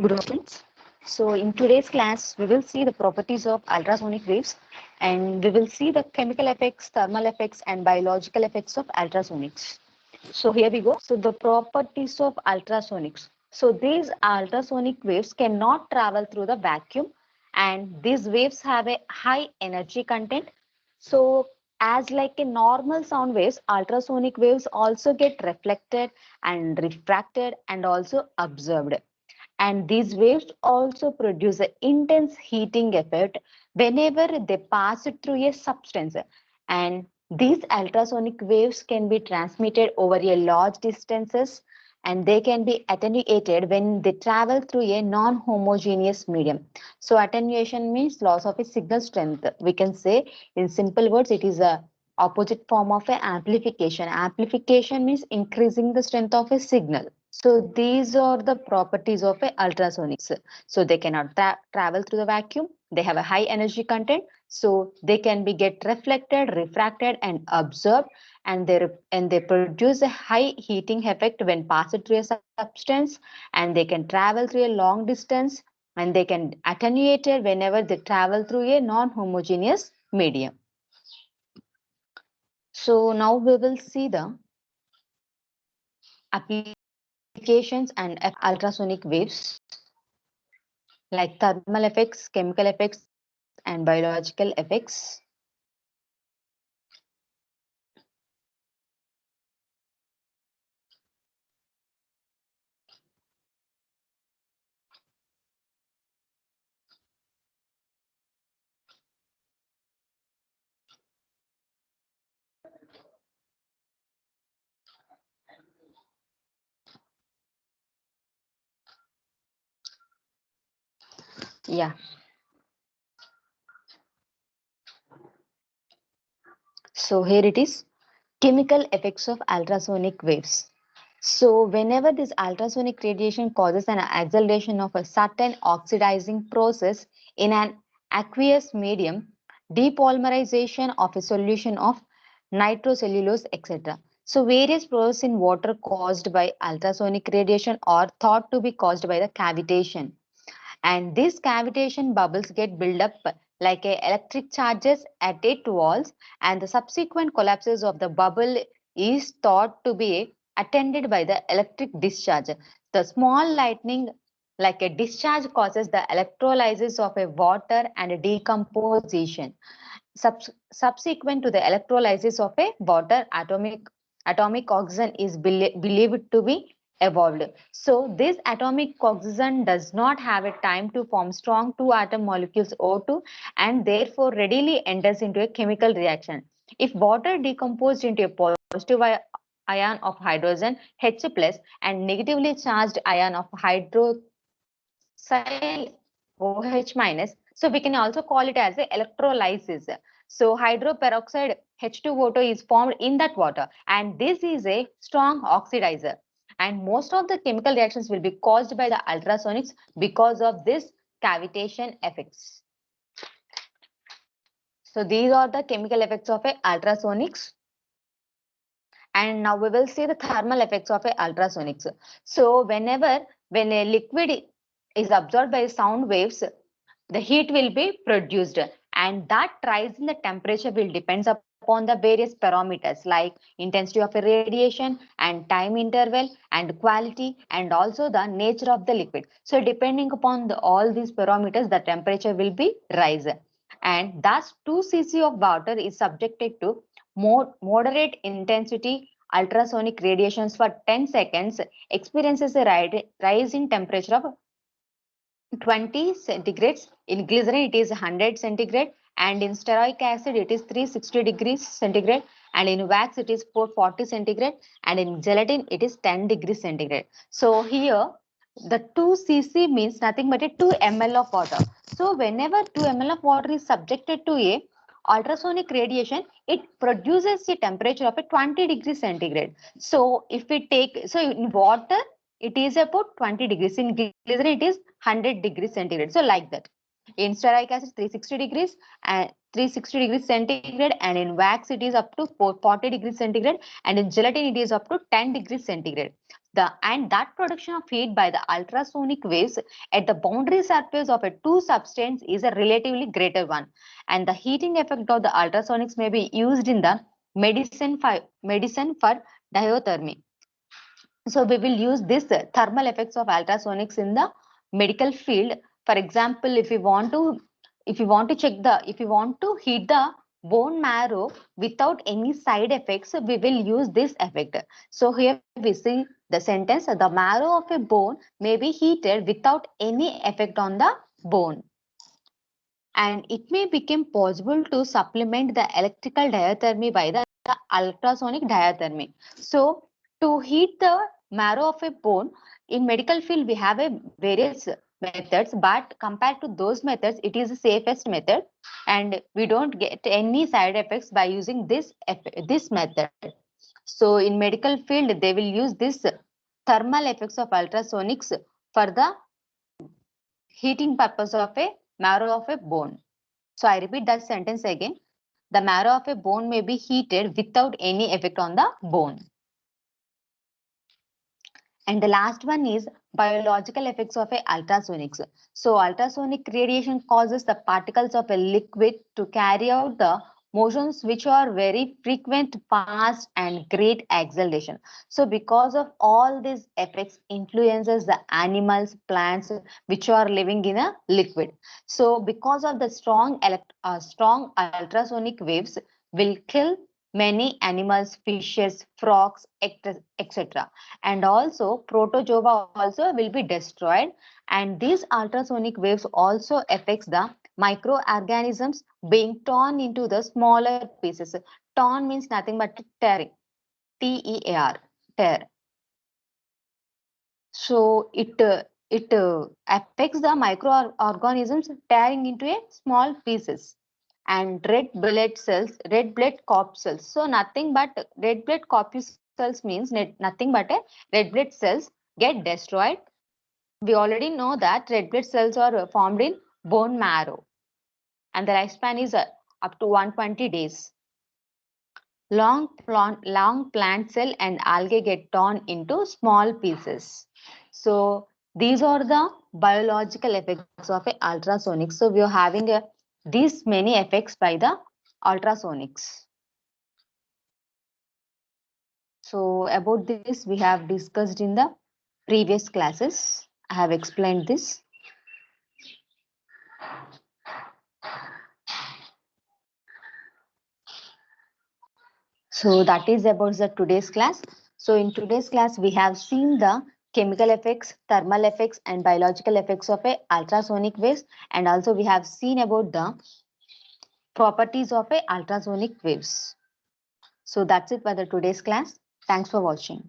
Good afternoon. So in today's class, we will see the properties of ultrasonic waves and we will see the chemical effects, thermal effects and biological effects of ultrasonics. So here we go. So the properties of ultrasonics. So these ultrasonic waves cannot travel through the vacuum and these waves have a high energy content. So as like a normal sound waves, ultrasonic waves also get reflected and refracted and also observed, and these waves also produce an intense heating effect whenever they pass through a substance, and these ultrasonic waves can be transmitted over a large distances, and they can be attenuated when they travel through a non-homogeneous medium. So attenuation means loss of a signal strength. We can say in simple words it is a opposite form of a amplification. Amplification means increasing the strength of a signal. So these are the properties of a ultrasonics. So they cannot travel through the vacuum. They have a high energy content. So they can be get reflected, refracted, and absorbed, and they produce a high heating effect when passed through a substance, and they can travel through a long distance, and they can attenuate it whenever they travel through a non-homogeneous medium. So now we will see the applications and effects of ultrasonic waves, like thermal effects, chemical effects, and biological effects. Yeah. So here it is. Chemical effects of ultrasonic waves. So whenever this ultrasonic radiation causes an acceleration of a certain oxidizing process in an aqueous medium, depolymerization of a solution of nitrocellulose, etc. So various processes in water caused by ultrasonic radiation are thought to be caused by the cavitation, and these cavitation bubbles get built up like electric charges at its walls, and the subsequent collapses of the bubble is thought to be attended by the electric discharge. The small lightning like a discharge causes the electrolysis of a water and a decomposition. Subsequent to the electrolysis of a water, atomic oxygen is believed to be evolved. So this atomic oxygen does not have a time to form strong two atom molecules O2, and therefore readily enters into a chemical reaction. If water decomposed into a positive ion of hydrogen H plus and negatively charged ion of hydroxyl OH minus, so we can also call it as a electrolysis. So hydroperoxide H2O2 is formed in that water, and this is a strong oxidizer. And most of the chemical reactions will be caused by the ultrasonics because of this cavitation effects. So these are the chemical effects of a ultrasonics. And now we will see the thermal effects of a ultrasonics. So when a liquid is absorbed by sound waves, the heat will be produced, and that rise in the temperature will depends upon the various parameters like intensity of a radiation and time interval and quality and also the nature of the liquid. So depending upon all these parameters, the temperature will be rise, and thus 2 cc of water is subjected to moderate intensity ultrasonic radiations for 10 seconds, experiences a rise in temperature of 20 centigrades. In glycerin, it is 100 centigrade, and in stearic acid, it is 360 degrees centigrade, and in wax, it is 440 centigrade, and in gelatin, it is 10 degrees centigrade. So here, the 2 cc means nothing but a 2 ml of water. So whenever 2 ml of water is subjected to a ultrasonic radiation, it produces a temperature of a 20 degrees centigrade. So if we take, so in water, it is about 20 degrees. In glycerin, it is 100 degrees centigrade. So like that. In stearic acid, 360 degrees and 360 degrees centigrade, and in wax, it is up to 40 degrees centigrade, and in gelatin, it is up to 10 degrees centigrade. that production of heat by the ultrasonic waves at the boundary surface of a two substance is a relatively greater one, and the heating effect of the ultrasonics may be used in the medicine for diathermy. So we will use this thermal effects of ultrasonics in the medical field. For example, if you want to heat the bone marrow without any side effects, we will use this effect. So here we see the sentence: the marrow of a bone may be heated without any effect on the bone, and it may become possible to supplement the electrical diathermy by the ultrasonic diathermy. So to heat the marrow of a bone, in medical field we have a various methods, but compared to those methods it is the safest method, and we don't get any side effects by using this method. So in medical field they will use this thermal effects of ultrasonics for the heating purpose of a marrow of a bone. So I repeat that sentence again. The marrow of a bone may be heated without any effect on the bone. And the last one is biological effects of a ultrasonics. So ultrasonic radiation causes the particles of a liquid to carry out the motions which are very frequent, fast and great acceleration. So because of all these effects influences the animals, plants which are living in a liquid. So because of the strong ultrasonic waves will kill many animals, fishes, frogs, etc. And also protozoa also will be destroyed, and these ultrasonic waves also affects the microorganisms being torn into the smaller pieces. Torn means nothing but tearing, T-E-A-R, tear. So it affects the microorganisms tearing into a small pieces. And red blood corpuscles. So nothing but red blood corpuscles means nothing but a red blood cells get destroyed. We already know that red blood cells are formed in bone marrow, and the lifespan is up to 120 days. Long plant cell and algae get torn into small pieces. So these are the biological effects of a ultrasonic. So we are having these many effects by the ultrasonics. So about this we have discussed in the previous classes. I have explained this. So that is about the today's class. So in today's class we have seen the chemical effects, thermal effects and biological effects of a ultrasonic waves, and also we have seen about the properties of a ultrasonic waves. So that's it for the today's class. Thanks for watching.